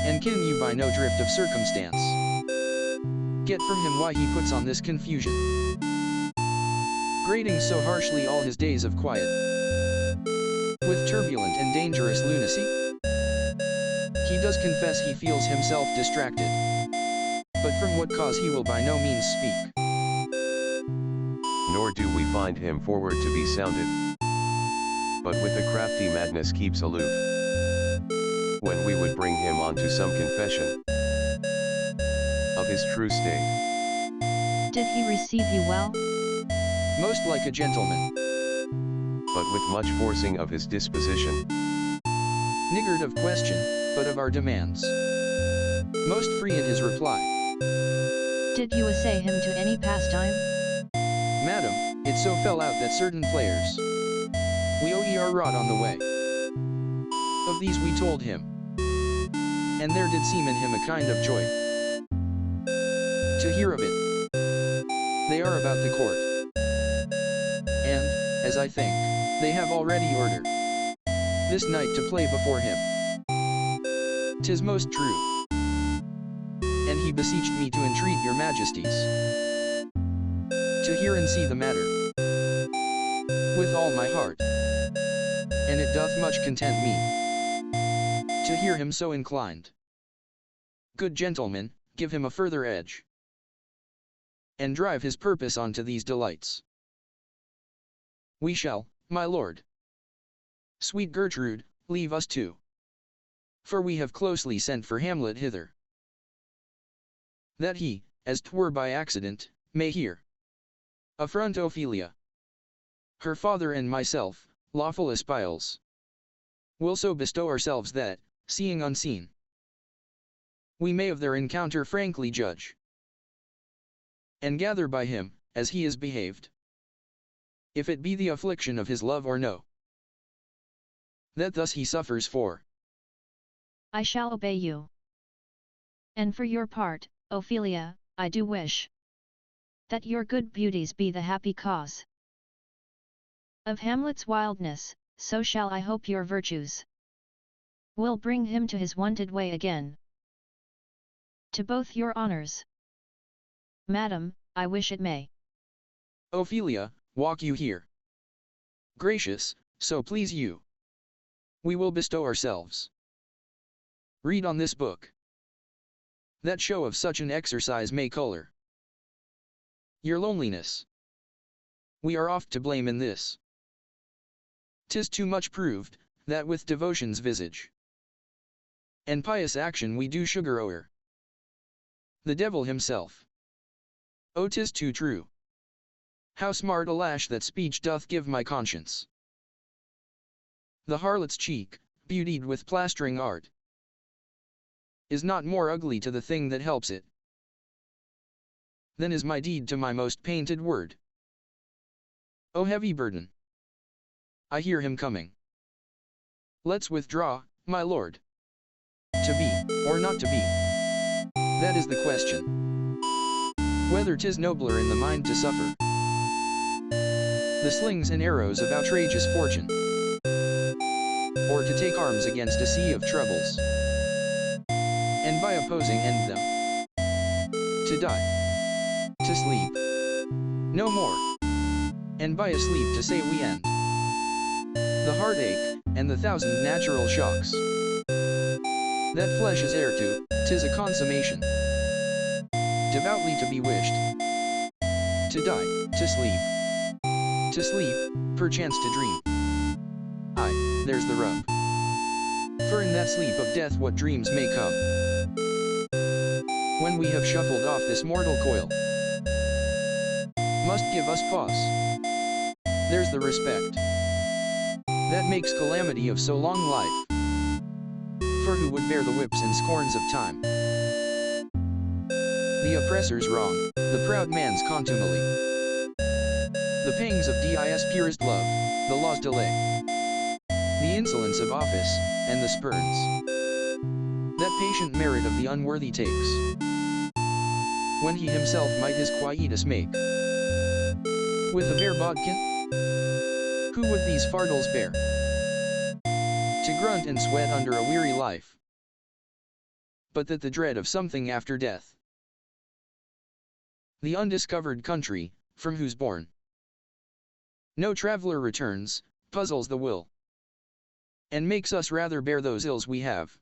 and can you by no drift of circumstance get from him why he puts on this confusion, grating so harshly all his days of quiet, with turbulent and dangerous lunacy? He does confess he feels himself distracted, but from what cause he will by no means speak. Nor do we find him forward to be sounded, but with a crafty madness keeps aloof, when we would bring him on to some confession of his true state. Did he receive you well? Most like a gentleman, But with much forcing of his disposition, niggard of question, but of our demands, most free in his reply. Did you essay him to any pastime? Madam, it so fell out that certain players we wrought on the way. Of these we told him, and there did seem in him a kind of joy to hear of it. They are about the court, and, as I think, they have already ordered this night to play before him. 'Tis most true, and he beseeched me to entreat your majesties to hear and see the matter with all my heart, and it doth much content me to hear him so inclined. Good gentlemen, give him a further edge, and drive his purpose on to these delights. We shall, my lord. Sweet Gertrude, leave us too, for we have closely sent for Hamlet hither, that he, as 'twere by accident, may hear affront Ophelia. Her father and myself, lawful espials, will so bestow ourselves that, seeing unseen, we may of their encounter frankly judge, and gather by him, as he is behaved, if it be the affliction of his love or no, that thus he suffers for. I shall obey you. And for your part, Ophelia, I do wish that your good beauties be the happy cause of Hamlet's wildness, so shall I hope your virtues will bring him to his wonted way again. To both your honours, madam, I wish it may. Ophelia, walk you here. Gracious, so please you. We will bestow ourselves. Read on this book, that show of such an exercise may colour your loneliness. We are oft to blame in this. 'Tis too much proved, that with devotion's visage and pious action we do sugar o'er the devil himself. Oh, 'tis too true. How smart a lash that speech doth give my conscience. The harlot's cheek, beautied with plastering art, is not more ugly to the thing that helps it, than is my deed to my most painted word. O heavy burden! I hear him coming. Let's withdraw, my lord. To be, or not to be, that is the question. Whether 'tis nobler in the mind to suffer the slings and arrows of outrageous fortune, or to take arms against a sea of troubles, and by opposing end them, to die, to sleep, no more, and by a sleep to say we end the heartache, and the thousand natural shocks that flesh is heir to. 'Tis a consummation devoutly to be wished, to die, to sleep, perchance to dream. Aye, there's the rub. For in that sleep of death what dreams may come, when we have shuffled off this mortal coil, must give us pause. There's the respect that makes calamity of so long life, for who would bear the whips and scorns of time, the oppressor's wrong, the proud man's contumely, the pangs of dis purest love, the law's delay, the insolence of office, and the spurns that patient merit of the unworthy takes, when he himself might his quietus make with a bare bodkin? Who would these fardels bear, to grunt and sweat under a weary life? but that the dread of something after death. The undiscovered country, from whose bourne no traveler returns, puzzles the will, and makes us rather bear those ills we have,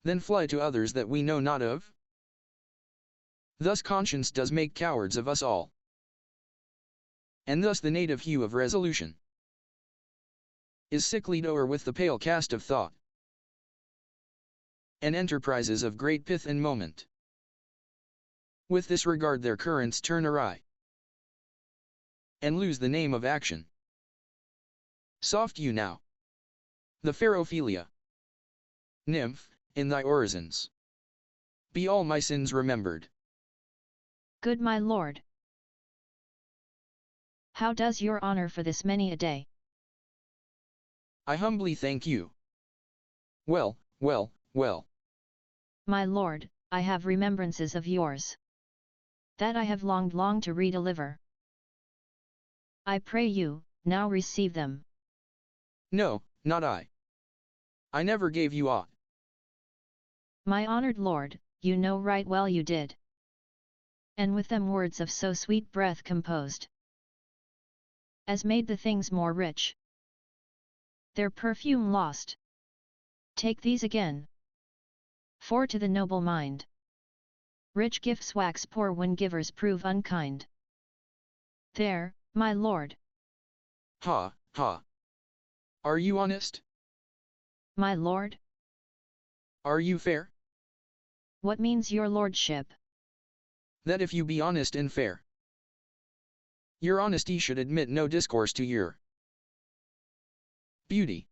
than fly to others that we know not of. Thus conscience does make cowards of us all, and thus the native hue of resolution is sicklied o'er with the pale cast of thought, and enterprises of great pith and moment, with this regard their currents turn awry, and lose the name of action. Soft you now, the fair Ophelia, nymph, in thy orisons, be all my sins remembered. Good my lord. How does your honor for this many a day? I humbly thank you. Well, well, well. My lord, I have remembrances of yours, that I have longed to redeliver. I pray you, now receive them. No, not I. I never gave you aught. My honored lord, you know right well you did. And with them words of so sweet breath composed, as made the things more rich, their perfume lost. Take these again. For to the noble mind, rich gifts wax poor when givers prove unkind. There, my lord. Ha, ha. Are you honest? My lord? Are you fair? What means your lordship? That if you be honest and fair, your honesty should admit no discourse to your beauty.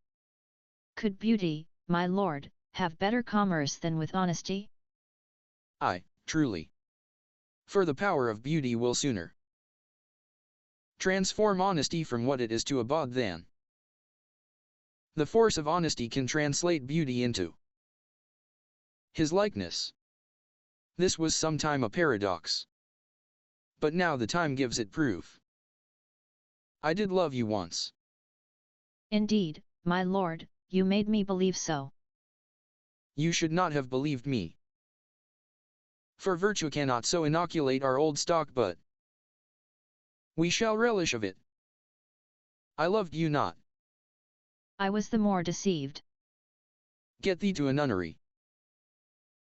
Could beauty, my lord, have better commerce than with honesty? Aye, truly. For the power of beauty will sooner transform honesty from what it is to a bawd than the force of honesty can translate beauty into his likeness. This was sometime a paradox, but now the time gives it proof. I did love you once. Indeed, my lord, you made me believe so. You should not have believed me. For virtue cannot so inoculate our old stock, but we shall relish of it. I loved you not. I was the more deceived. Get thee to a nunnery.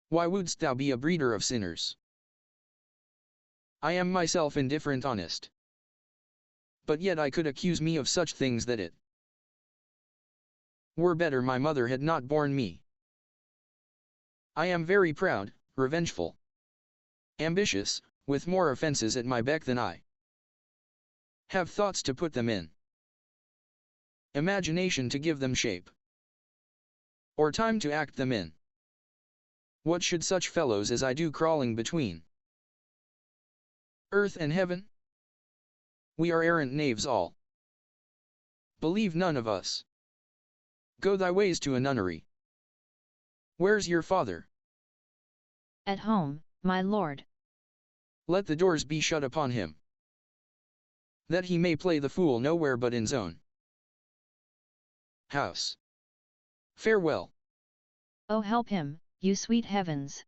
Why wouldst thou be a breeder of sinners? I am myself indifferent honest, but yet I could accuse me of such things that it were better my mother had not borne me. I am very proud, revengeful, ambitious, with more offences at my beck than I have thoughts to put them in, imagination to give them shape, or time to act them in. What should such fellows as I do crawling between earth and heaven? We are errant knaves all. Believe none of us. Go thy ways to a nunnery. Where's your father? At home, my lord. Let the doors be shut upon him, that he may play the fool nowhere but in's own house. Farewell. Oh help him, you sweet heavens.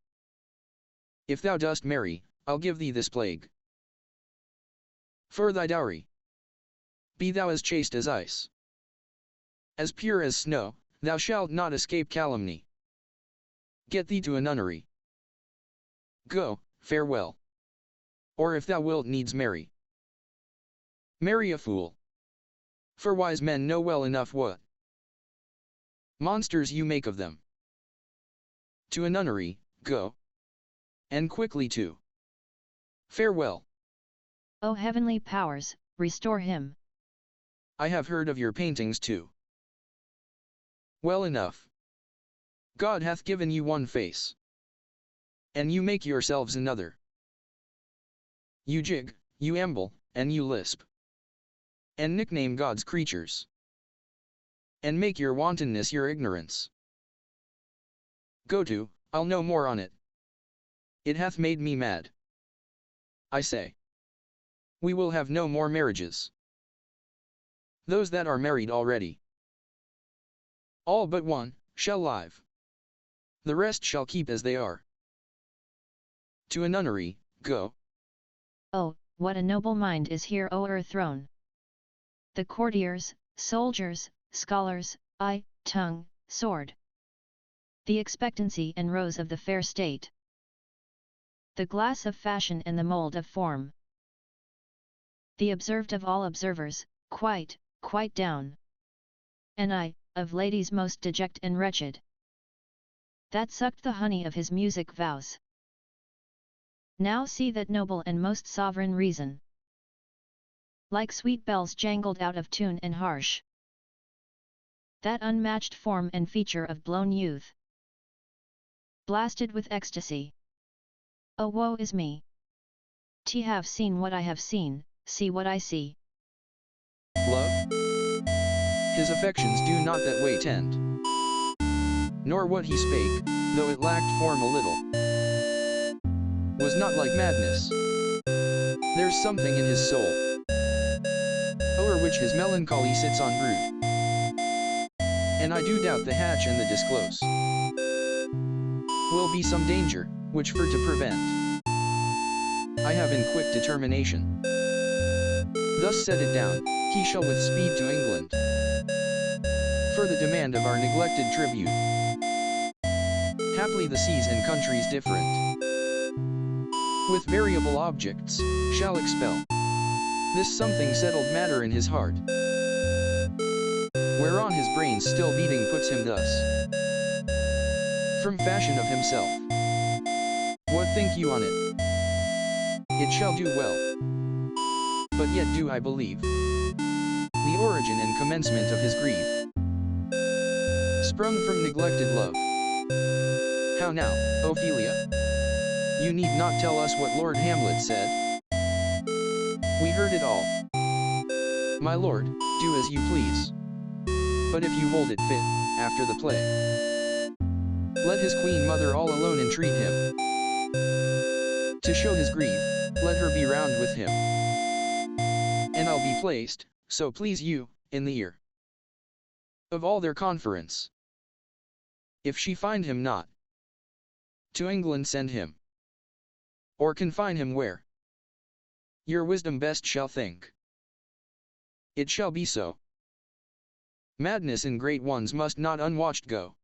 If thou dost marry, I'll give thee this plague. For thy dowry, be thou as chaste as ice, as pure as snow, thou shalt not escape calumny. Get thee to a nunnery. Go, farewell. Or if thou wilt needs marry, marry a fool. For wise men know well enough what monsters you make of them. To a nunnery, go. And quickly too. Farewell. O heavenly powers, restore him. I have heard of your paintings too. Well enough. God hath given you one face, and you make yourselves another. You jig, you amble, and you lisp, and nickname God's creatures, and make your wantonness your ignorance. Go to, I'll no more on it. It hath made me mad. I say, we will have no more marriages. Those that are married already, all but one, shall live. The rest shall keep as they are. To a nunnery, go. Oh, what a noble mind is here o'erthrown! The courtiers, soldiers, scholars, eye, tongue, sword. The expectancy and rose of the fair state. The glass of fashion and the mould of form. The observed of all observers, quite down. And I, of ladies most deject and wretched. That sucked the honey of his music vows. Now see that noble and most sovereign reason. Like sweet bells jangled out of tune and harsh. That unmatched form and feature of blown youth. Blasted with ecstasy. Oh, woe is me! T have seen what I have seen, see what I see. Love? His affections do not that way tend. Nor what he spake, though it lacked form a little, was not like madness. There's something in his soul, o'er which his melancholy sits on brood. And I do doubt the hatch and the disclose will be some danger, which for to prevent, I have in quick determination thus set it down, he shall with speed to England, for the demand of our neglected tribute. Haply the seas and countries different, with variable objects, shall expel this something settled matter in his heart, whereon his brains still beating puts him thus from fashion of himself. What think you on it? It shall do well. But yet do I believe the origin and commencement of his grief sprung from neglected love. How now, Ophelia? You need not tell us what Lord Hamlet said. We heard it all. My lord, do as you please. But if you hold it fit, after the play, let his queen mother all alone entreat him. To show his grief, let her be round with him. And I'll be placed, so please you, in the ear of all their conference. If she find him not, to England send him, or confine him where your wisdom best shall think. It shall be so. Madness in great ones must not unwatched go.